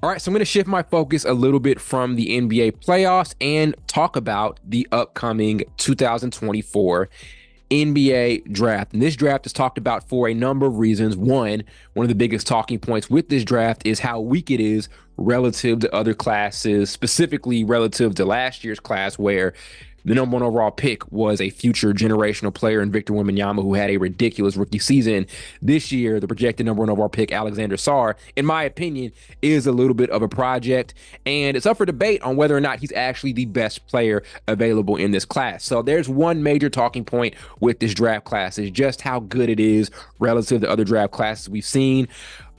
All right, so I'm going to shift my focus a little bit from the NBA playoffs and talk about the upcoming 2024 NBA draft. And this draft is talked about for a number of reasons. One of the biggest talking points with this draft is how weak it is relative to other classes, specifically relative to last year's class, where the number one overall pick was a future generational player in Victor Wembanyama, who had a ridiculous rookie season. This year, the projected number one overall pick, Alexander Sarr, in my opinion, is a little bit of a project, and it's up for debate on whether or not he's actually the best player available in this class. So there's one major talking point with this draft class is just how good it is relative to other draft classes we've seen.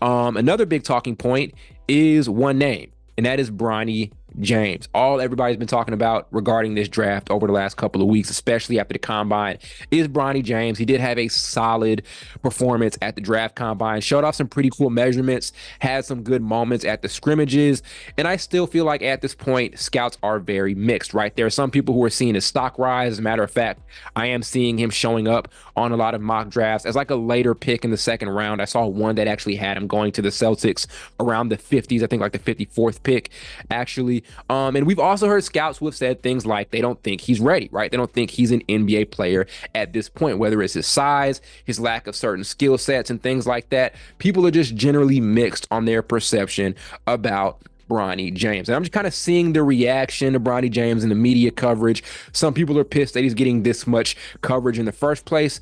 Another big talking point is one name, and that is Bronny James. All everybody's been talking about regarding this draft over the last couple of weeks, especially after the combine, is Bronny James. He did have a solid performance at the draft combine, showed off some pretty cool measurements, had some good moments at the scrimmages, and I still feel like at this point, scouts are very mixed, right? There are some people who are seeing his stock rise. As a matter of fact, I am seeing him showing up on a lot of mock drafts as like a later pick in the second round. I saw one that actually had him going to the Celtics around the 50s, I think like the 54th pick, actually. And we've also heard scouts who have said things like they don't think he's ready, right? They don't think he's an NBA player at this point, whether it's his size, his lack of certain skill sets, and things like that. People are just generally mixed on their perception about Bronny James. And I'm just kind of seeing the reaction to Bronny James in the media coverage. Some people are pissed that he's getting this much coverage in the first place.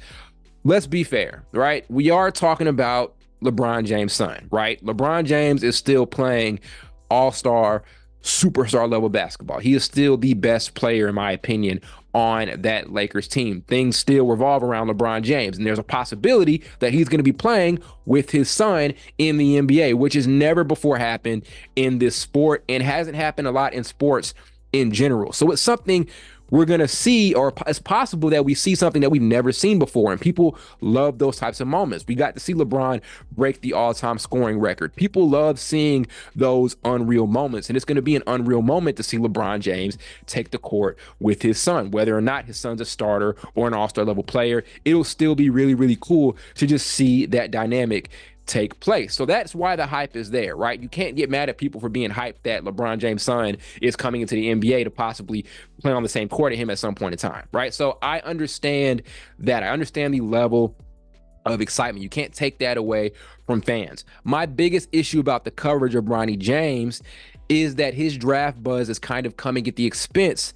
Let's be fair, right? We are talking about LeBron James' son, right? LeBron James is still playing all-star, superstar level basketball. He is still the best player, in my opinion, on that Lakers team. Things still revolve around LeBron James, and there's a possibility that he's going to be playing with his son in the NBA, which has never before happened in this sport and hasn't happened a lot in sports in general. So it's something we're going to see, or it's possible that we see something that we've never seen before. And people love those types of moments. We got to see LeBron break the all-time scoring record. People love seeing those unreal moments. And it's going to be an unreal moment to see LeBron James take the court with his son. Whether or not his son's a starter or an all-star level player, it'll still be really, really cool to just see that dynamic take place. So that's why the hype is there, right? You can't get mad at people for being hyped that LeBron James' son is coming into the NBA to possibly play on the same court as him at some point in time, right? So I understand that. I understand the level of excitement. You can't take that away from fans. My biggest issue about the coverage of Bronny James is that his draft buzz is kind of coming at the expense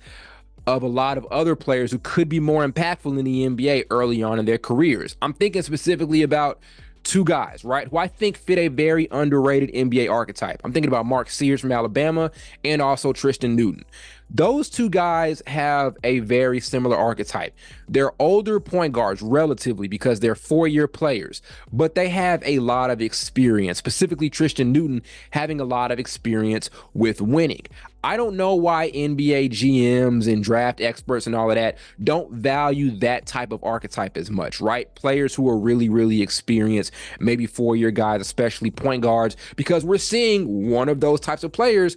of a lot of other players who could be more impactful in the NBA early on in their careers. I'm thinking specifically about two guys, right, who I think fit a very underrated NBA archetype. I'm thinking about Mark Sears from Alabama and also Tristan Newton. Those two guys have a very similar archetype. They're older point guards relatively because they're four-year players, but they have a lot of experience, specifically Tristan Newton having a lot of experience with winning. I don't know why NBA GMs and draft experts and all of that don't value that type of archetype as much, right? Players who are really, really experienced, maybe four-year guys, especially point guards, because we're seeing one of those types of players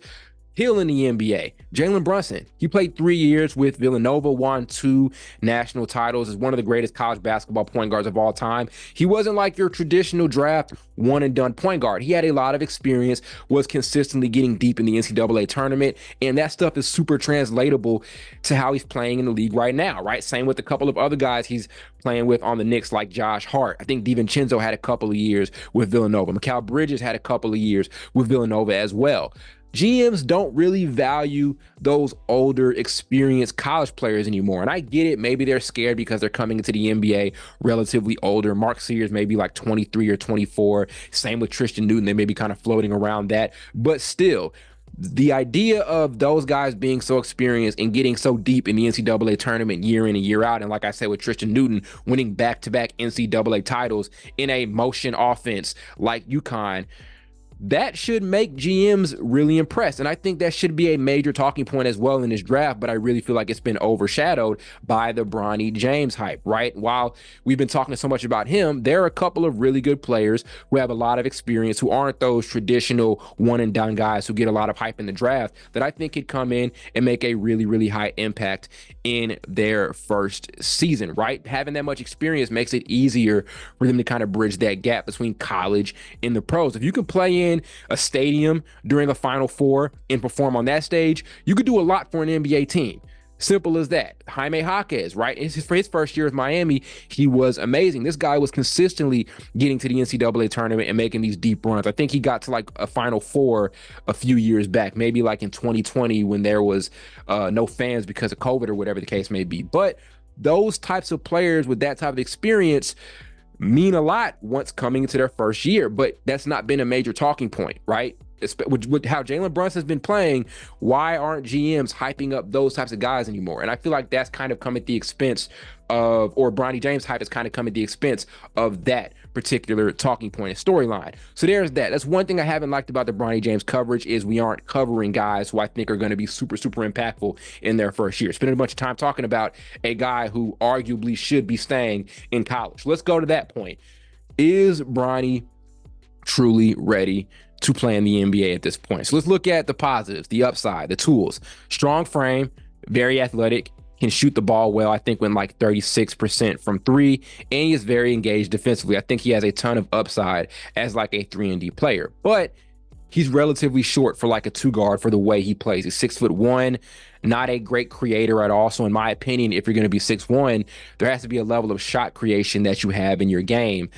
heal in the NBA. Jalen Brunson, he played 3 years with Villanova, won 2 national titles, is one of the greatest college basketball point guards of all time. He wasn't like your traditional draft one and done point guard. He had a lot of experience, was consistently getting deep in the NCAA tournament, and that stuff is super translatable to how he's playing in the league right now, right? Same with a couple of other guys he's playing with on the Knicks, like Josh Hart. I think DiVincenzo had a couple of years with Villanova. Mikal Bridges had a couple of years with Villanova as well. GMs don't really value those older, experienced college players anymore. And I get it. Maybe they're scared because they're coming into the NBA relatively older. Mark Sears may be like 23 or 24. Same with Tristan Newton. They may be kind of floating around that. But still, the idea of those guys being so experienced and getting so deep in the NCAA tournament year in and year out, and like I said with Tristan Newton, winning back-to-back NCAA titles in a motion offense like UConn, that should make GMs really impressed. And I think that should be a major talking point as well in this draft, but I really feel like it's been overshadowed by the Bronny James hype, right? While we've been talking so much about him, there are a couple of really good players who have a lot of experience, who aren't those traditional one and done guys who get a lot of hype in the draft, that I think could come in and make a really, really high impact in their first season, right? Having that much experience makes it easier for them to kind of bridge that gap between college and the pros. If you can play in a stadium during a Final Four and perform on that stage, you could do a lot for an NBA team. Simple as that. Jaime Jaquez, right? For his first year with Miami, he was amazing. This guy was consistently getting to the NCAA tournament and making these deep runs. I think he got to like a Final Four a few years back, maybe like in 2020 when there was no fans because of COVID or whatever the case may be. But those types of players with that type of experience mean a lot once coming into their first year, but that's not been a major talking point, right? With how Jalen Brunson's been playing, why aren't GMs hyping up those types of guys anymore? And I feel like that's kind of come at the expense of, or Bronny James hype has kind of come at the expense of that particular talking point and storyline. So there's that. That's one thing I haven't liked about the Bronny James coverage is we aren't covering guys who I think are going to be super, super impactful in their first year. Spending a bunch of time talking about a guy who arguably should be staying in college. Let's go to that point. Is Bronny truly ready to play in the NBA at this point? So let's look at the positives, the upside, the tools. Strong frame, very athletic, can shoot the ball well. I think went like 36% from three, and he is very engaged defensively. I think he has a ton of upside as like a 3-and-D player, but he's relatively short for like a 2 guard for the way he plays. He's 6'1", not a great creator at all. So in my opinion, if you're going to be 6'1", there has to be a level of shot creation that you have in your game.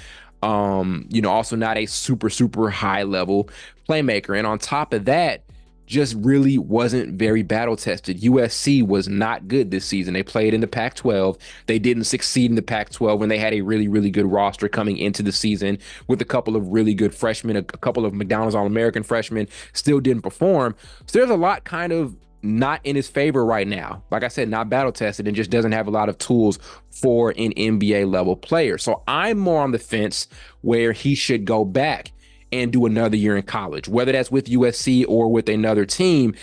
Also not a super, super high level playmaker. And on top of that, just really wasn't very battle tested. USC was not good this season. They played in the Pac-12. They didn't succeed in the Pac-12 when they had a really, really good roster coming into the season with a couple of really good freshmen, a couple of McDonald's All-American freshmen, still didn't perform. So there's a lot kind of not in his favor right now. Like I said, not battle tested and just doesn't have a lot of tools for an NBA level player. So I'm more on the fence where he should go back and do another year in college, whether that's with USC or with another team.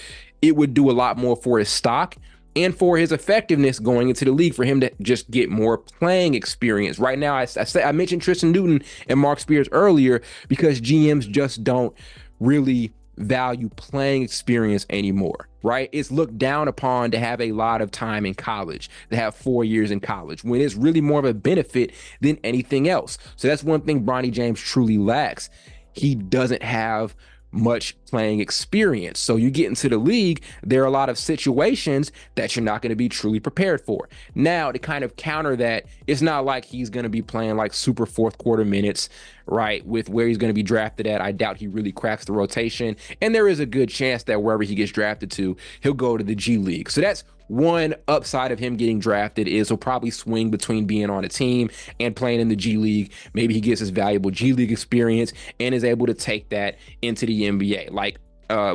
It would do a lot more for his stock and for his effectiveness going into the league, for him to just get more playing experience. Right now, I mentioned Tristan Newton and Mark Spears earlier because GMs just don't really value playing experience anymore, right? It's looked down upon to have a lot of time in college, to have 4 years in college, when it's really more of a benefit than anything else. So that's one thing Bronny James truly lacks. He doesn't have much playing experience. So you get into the league, there are a lot of situations that you're not going to be truly prepared for. Now, to kind of counter that, it's not like he's going to be playing like super fourth quarter minutes, right? With where he's going to be drafted at, I doubt he really cracks the rotation. And there is a good chance that wherever he gets drafted to, he'll go to the G League. So that's one upside of him getting drafted, is he'll probably swing between being on a team and playing in the G League. Maybe he gets his valuable G League experience and is able to take that into the NBA. Like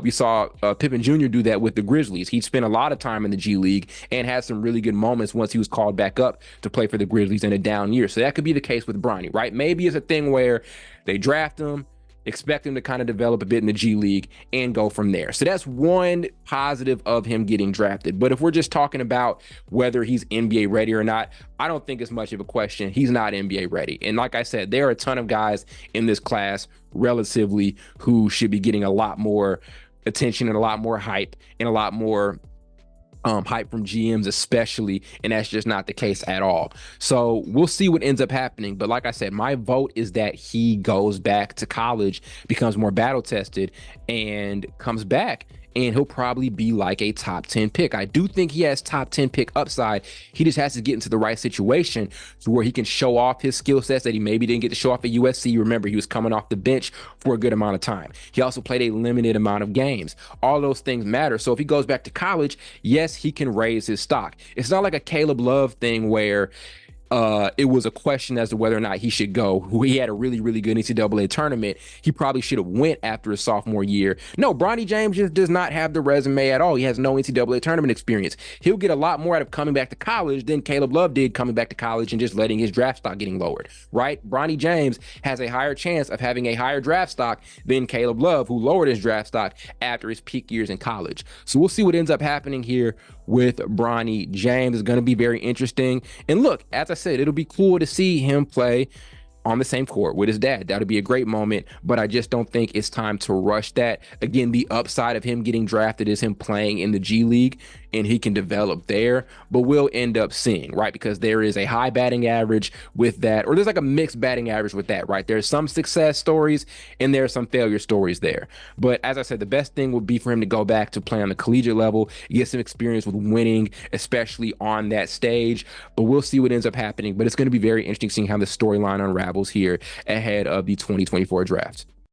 we saw Pippen Jr. do that with the Grizzlies. He spent a lot of time in the G League and had some really good moments once he was called back up to play for the Grizzlies in a down year. So that could be the case with Bronny, right? Maybe it's a thing where they draft him, expect him to kind of develop a bit in the G League and go from there. So that's one positive of him getting drafted. But if we're just talking about whether he's NBA ready or not, I don't think it's much of a question. He's not NBA ready. And like I said, there are a ton of guys in this class relatively who should be getting a lot more attention and a lot more hype and a lot more hype from GMs especially, and that's just not the case at all. So we'll see what ends up happening. But like I said, my vote is that he goes back to college, becomes more battle tested, and comes back, and he'll probably be like a top 10 pick. I do think he has top 10 pick upside. He just has to get into the right situation to where he can show off his skill sets that he maybe didn't get to show off at USC. Remember, he was coming off the bench for a good amount of time. He also played a limited amount of games. All those things matter. So if he goes back to college, yes, he can raise his stock. It's not like a Caleb Love thing where it was a question as to whether or not he should go. He had a really, really good NCAA tournament. He probably should have went after his sophomore year. No, Bronny James just does not have the resume at all. He has no NCAA tournament experience. He'll get a lot more out of coming back to college than Caleb Love did coming back to college and just letting his draft stock getting lowered, right? Bronny James has a higher chance of having a higher draft stock than Caleb Love, who lowered his draft stock after his peak years in college. So we'll see what ends up happening here with Bronny James. It's going to be very interesting. And look, as I said, it'll be cool to see him play on the same court with his dad. That'll be a great moment, but I just don't think it's time to rush that. Again, the upside of him getting drafted is him playing in the G League and he can develop there. But we'll end up seeing, right? Because there is a high batting average with that, or there's like a mixed batting average with that, right? There's some success stories and there are some failure stories there. But as I said, the best thing would be for him to go back to play on the collegiate level, get some experience with winning, especially on that stage. But we'll see what ends up happening. But it's going to be very interesting seeing how the storyline unravels here ahead of the 2024 draft.